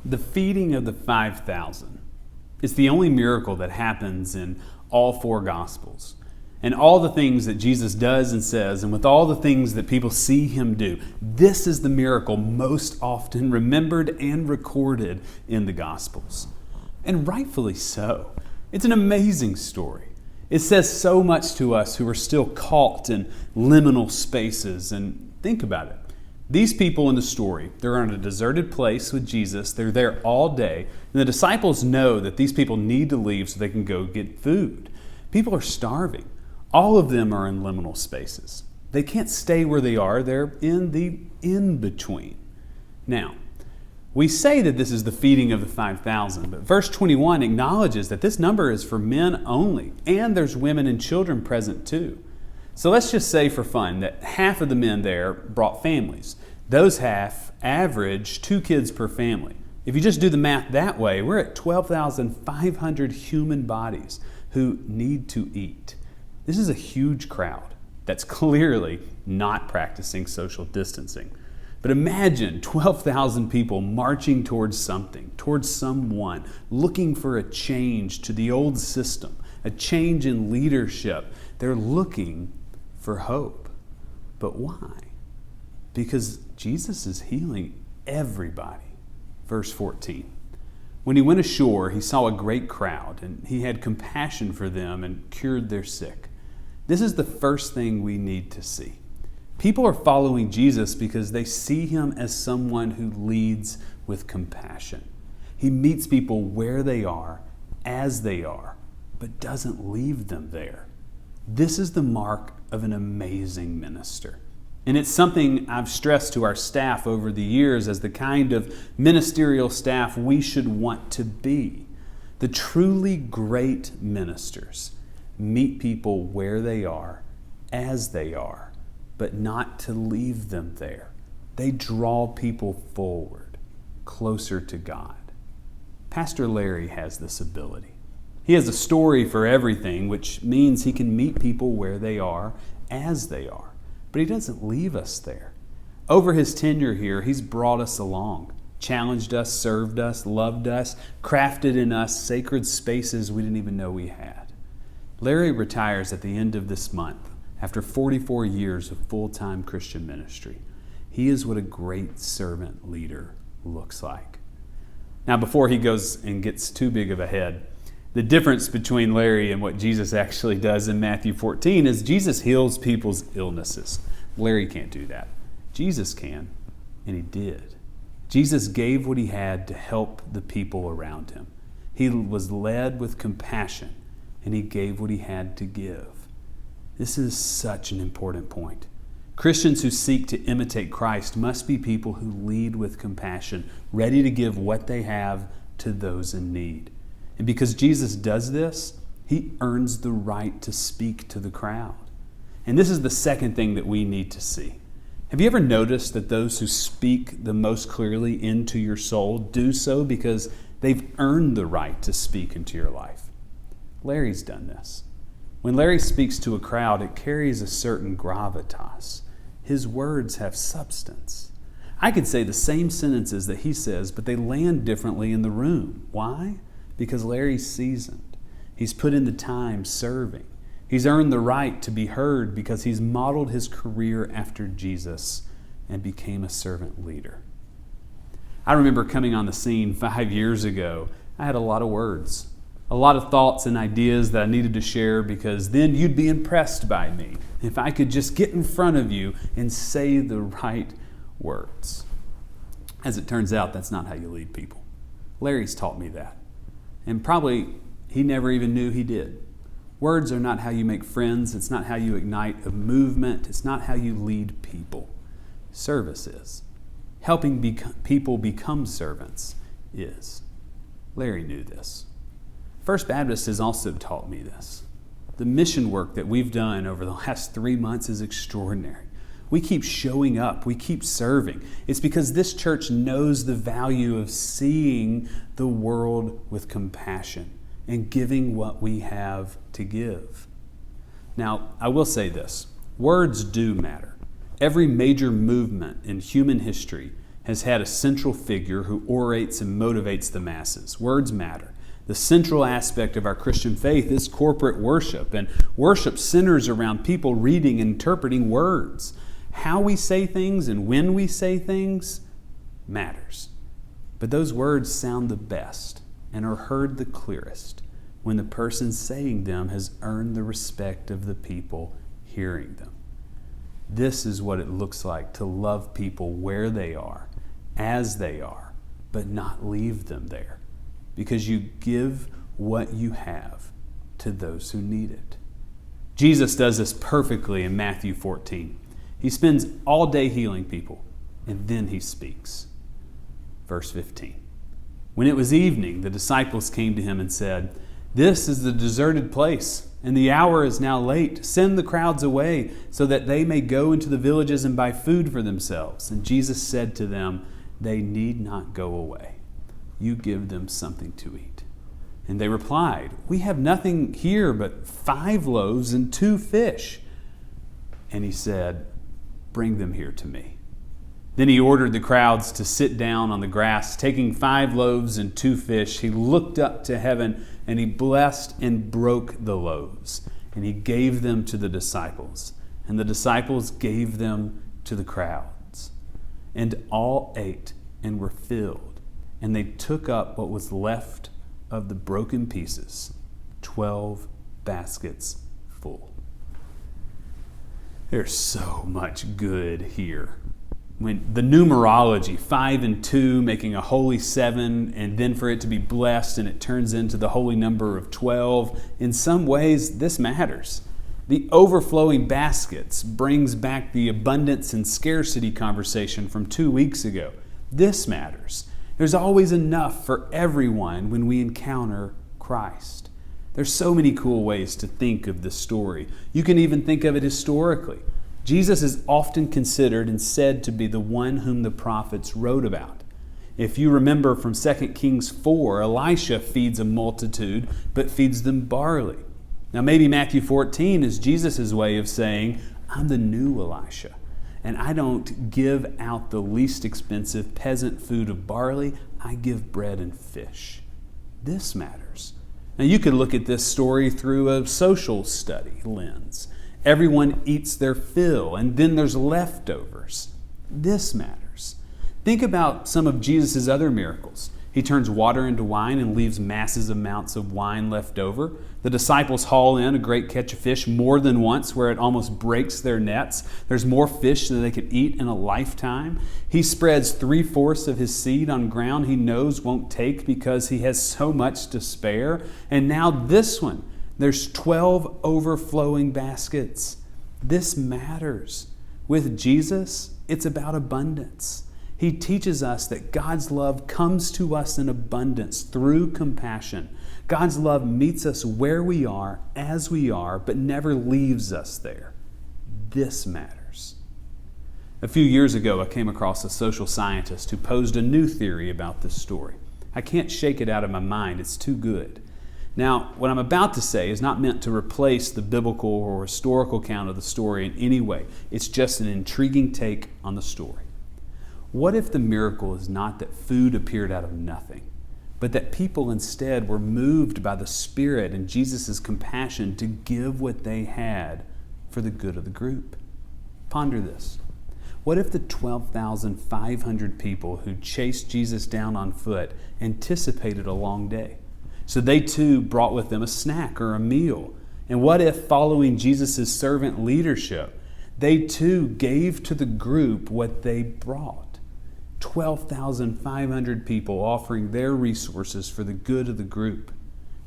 The feeding of the 5,000 is the only miracle that happens in all four Gospels. And all the things that Jesus does and says, and with all the things that people see him do, this is the miracle most often remembered and recorded in the Gospels. And rightfully so. It's an amazing story. It says so much to us who are still caught in liminal spaces. And think about it. These people in the story, they're in a deserted place with Jesus. They're there all day. And the disciples know that these people need to leave so they can go get food. People are starving. All of them are in liminal spaces. They can't stay where they are. They're in the in-between. Now, we say that this is the feeding of the 5,000, but verse 21 acknowledges that this number is for men only, and there's women and children present too. So let's just say for fun that half of the men there brought families. Those half average 2 kids per family. If you just do the math that way, we're at 12,500 human bodies who need to eat. This is a huge crowd that's clearly not practicing social distancing. But imagine 12,000 people marching towards something, towards someone, looking for a change to the old system, a change in leadership. They're looking for hope. But why? Because Jesus is healing everybody. Verse 14. When he went ashore, he saw a great crowd, and he had compassion for them and cured their sick. This is the first thing we need to see. People are following Jesus because they see him as someone who leads with compassion. He meets people where they are, as they are, but doesn't leave them there. This is the mark of an amazing minister. And it's something I've stressed to our staff over the years as the kind of ministerial staff we should want to be. The truly great ministers meet people where they are, as they are, but not to leave them there. They draw people forward, closer to God. Pastor Larry has this ability. He has a story for everything, which means he can meet people where they are, as they are. But he doesn't leave us there. Over his tenure here, he's brought us along, challenged us, served us, loved us, crafted in us sacred spaces we didn't even know we had. Larry retires at the end of this month after 44 years of full-time Christian ministry. He is what a great servant leader looks like. Now, before he goes and gets too big of a head, the difference between Larry and what Jesus actually does in Matthew 14 is Jesus heals people's illnesses. Larry can't do that. Jesus can, and he did. Jesus gave what he had to help the people around him. He was led with compassion, and he gave what he had to give. This is such an important point. Christians who seek to imitate Christ must be people who lead with compassion, ready to give what they have to those in need. And because Jesus does this, he earns the right to speak to the crowd. And this is the second thing that we need to see. Have you ever noticed that those who speak the most clearly into your soul do so because they've earned the right to speak into your life? Larry's done this. When Larry speaks to a crowd, it carries a certain gravitas. His words have substance. I could say the same sentences that he says, but they land differently in the room. Why? Because Larry's seasoned. He's put in the time serving. He's earned the right to be heard because he's modeled his career after Jesus and became a servant leader. I remember coming on the scene 5 years ago. I had a lot of words, a lot of thoughts and ideas that I needed to share because then you'd be impressed by me if I could just get in front of you and say the right words. As it turns out, that's not how you lead people. Larry's taught me that. And probably he never even knew he did. Words are not how you make friends. It's not how you ignite a movement. It's not how you lead people. Service is. Helping people become servants is. Larry knew this. First Baptist has also taught me this. The mission work that we've done over the last 3 months is extraordinary. We keep showing up. We keep serving. It's because this church knows the value of seeing the world with compassion and giving what we have to give. Now, I will say this. Words do matter. Every major movement in human history has had a central figure who orates and motivates the masses. Words matter. The central aspect of our Christian faith is corporate worship, and worship centers around people reading and interpreting words. How we say things and when we say things matters. But those words sound the best and are heard the clearest when the person saying them has earned the respect of the people hearing them. This is what it looks like to love people where they are, as they are, but not leave them there, because you give what you have to those who need it. Jesus does this perfectly in Matthew 14. He spends all day healing people, and then he speaks. Verse 15. When it was evening, the disciples came to him and said, "This is the deserted place, and the hour is now late. Send the crowds away so that they may go into the villages and buy food for themselves." And Jesus said to them, "They need not go away. You give them something to eat." And they replied, "We have nothing here but 5 loaves and 2 fish. And he said, "Bring them here to me." Then he ordered the crowds to sit down on the grass. Taking 5 loaves and 2 fish, he looked up to heaven and he blessed and broke the loaves. And he gave them to the disciples. And the disciples gave them to the crowds. And all ate and were filled. And they took up what was left of the broken pieces, 12 baskets full. There's so much good here. When the numerology, 5 and 2 making a holy 7, and then for it to be blessed and it turns into the holy number of 12, in some ways this matters. The overflowing baskets brings back the abundance and scarcity conversation from 2 weeks ago. This matters. There's always enough for everyone when we encounter Christ. There's so many cool ways to think of this story. You can even think of it historically. Jesus is often considered and said to be the one whom the prophets wrote about. If you remember from 2 Kings 4, Elisha feeds a multitude, but feeds them barley. Now maybe Matthew 14 is Jesus' way of saying, "I'm the new Elisha, and I don't give out the least expensive peasant food of barley. I give bread and fish." This matters. Now you could look at this story through a social study lens. Everyone eats their fill, and then there's leftovers. This matters. Think about some of Jesus' other miracles. He turns water into wine and leaves massive amounts of wine left over. The disciples haul in a great catch of fish more than once where it almost breaks their nets. There's more fish than they could eat in a lifetime. He spreads 3/4 of his seed on ground he knows won't take because he has so much to spare. And now this one. There's 12 overflowing baskets. This matters. With Jesus, it's about abundance. He teaches us that God's love comes to us in abundance through compassion. God's love meets us where we are, as we are, but never leaves us there. This matters. A few years ago, I came across a social scientist who posed a new theory about this story. I can't shake it out of my mind. It's too good. Now, what I'm about to say is not meant to replace the biblical or historical account of the story in any way. It's just an intriguing take on the story. What if the miracle is not that food appeared out of nothing, but that people instead were moved by the Spirit and Jesus' compassion to give what they had for the good of the group? Ponder this. What if the 12,500 people who chased Jesus down on foot anticipated a long day? So they too brought with them a snack or a meal. And what if, following Jesus' servant leadership, they too gave to the group what they brought? 12,500 people offering their resources for the good of the group.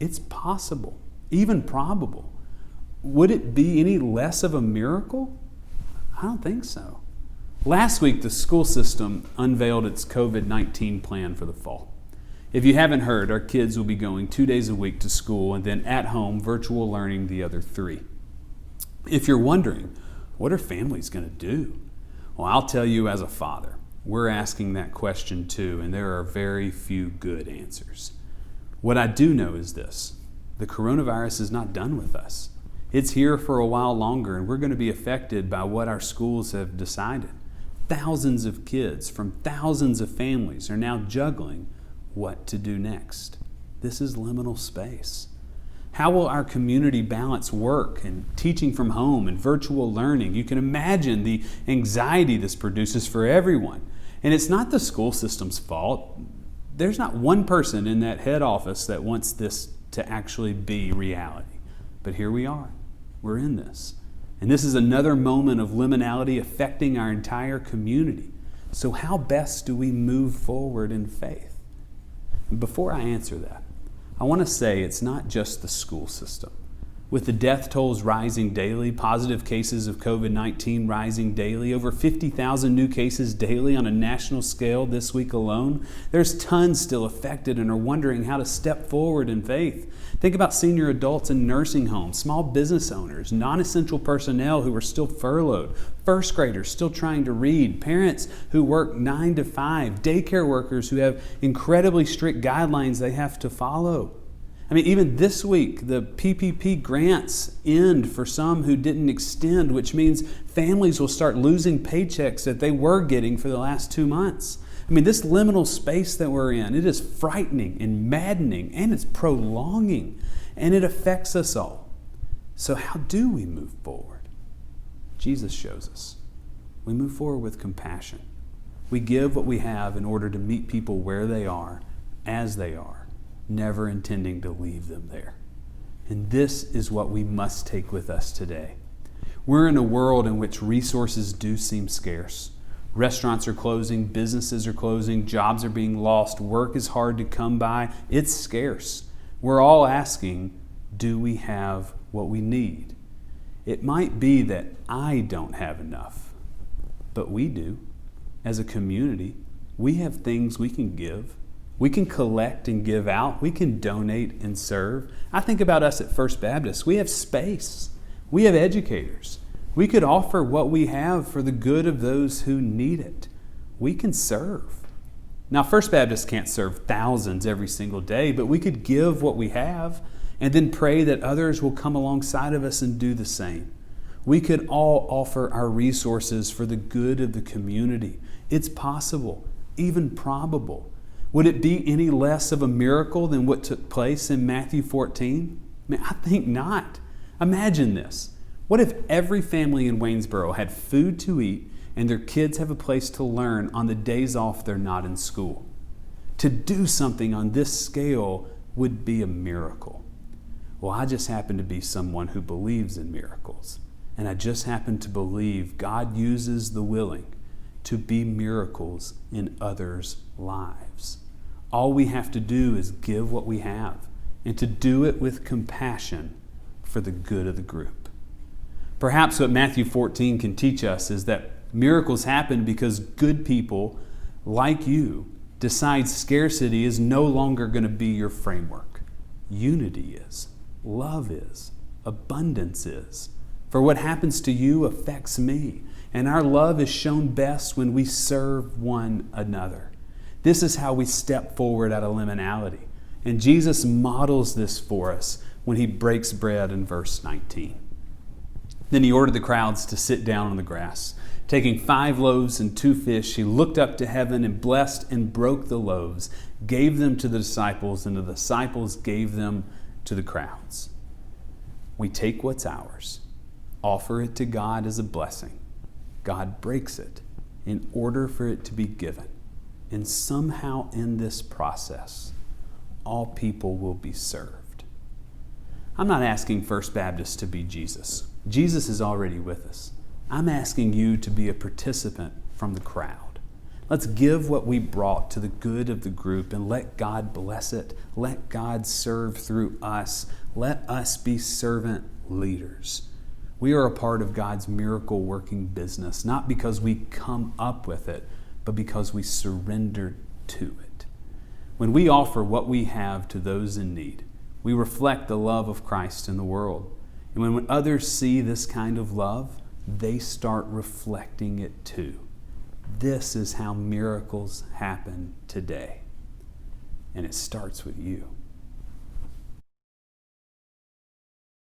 It's possible, even probable. Would it be any less of a miracle? I don't think so. Last week, the school system unveiled its COVID-19 plan for the fall. If you haven't heard, our kids will be going 2 days a week to school and then at home virtual learning the other 3. If you're wondering, what are families going to do? Well, I'll tell you as a father, we're asking that question too, and there are very few good answers. What I do know is this: the coronavirus is not done with us. It's here for a while longer, and we're going to be affected by what our schools have decided. thousands of kids from thousands of families are now juggling what to do next. This is liminal space. How will our community balance work and teaching from home and virtual learning? You can imagine the anxiety this produces for everyone. And it's not the school system's fault. There's not one person in that head office that wants this to actually be reality. But here we are. We're in this. And this is another moment of liminality affecting our entire community. So how best do we move forward in faith? And before I answer that, I want to say it's not just the school system. With the death tolls rising daily, positive cases of COVID-19 rising daily, over 50,000 new cases daily on a national scale this week alone, there's tons still affected and are wondering how to step forward in faith. Think about senior adults in nursing homes, small business owners, non-essential personnel who are still furloughed, first graders still trying to read, parents who work 9 to 5, daycare workers who have incredibly strict guidelines they have to follow. I mean, even this week, the PPP grants end for some who didn't extend, which means families will start losing paychecks that they were getting for the last 2 months. I mean, this liminal space that we're in, it is frightening and maddening, and it's prolonging, and it affects us all. So how do we move forward? Jesus shows us. We move forward with compassion. We give what we have in order to meet people where they are, as they are, never intending to leave them there. And this is what we must take with us today. We're in a world in which resources do seem scarce. Restaurants are closing, businesses are closing, jobs are being lost, work is hard to come by. It's scarce. We're all asking, do we have what we need? It might be that I don't have enough, but we do. As a community, we have things we can give. We can collect and give out. We can donate and serve. I think about us at First Baptist. We have space. We have educators. We could offer what we have for the good of those who need it. We can serve. Now, First Baptist can't serve thousands every single day, but we could give what we have and then pray that others will come alongside of us and do the same. We could all offer our resources for the good of the community. It's possible, even probable. Would it be any less of a miracle than what took place in Matthew 14? I think not. Imagine this. What if every family in Waynesboro had food to eat and their kids have a place to learn on the days off they're not in school? To do something on this scale would be a miracle. Well, I just happen to be someone who believes in miracles. And I just happen to believe God uses the willing to be miracles in others' lives. All we have to do is give what we have and to do it with compassion for the good of the group. Perhaps what Matthew 14 can teach us is that miracles happen because good people like you decide scarcity is no longer going to be your framework. Unity is, love is, abundance is. For what happens to you affects me, and our love is shown best when we serve one another. This is how we step forward out of liminality. And Jesus models this for us when he breaks bread in verse 19. Then he ordered the crowds to sit down on the grass. Taking 5 loaves and 2 fish, he looked up to heaven and blessed and broke the loaves, gave them to the disciples, and the disciples gave them to the crowds. We take what's ours, offer it to God as a blessing. God breaks it in order for it to be given. And somehow in this process, all people will be served. I'm not asking First Baptist to be Jesus. Jesus is already with us. I'm asking you to be a participant from the crowd. Let's give what we brought to the good of the group and let God bless it. Let God serve through us. Let us be servant leaders. We are a part of God's miracle working business, not because we come up with it, but because we surrender to it. When we offer what we have to those in need, we reflect the love of Christ in the world. And when others see this kind of love, they start reflecting it too. This is how miracles happen today. And it starts with you.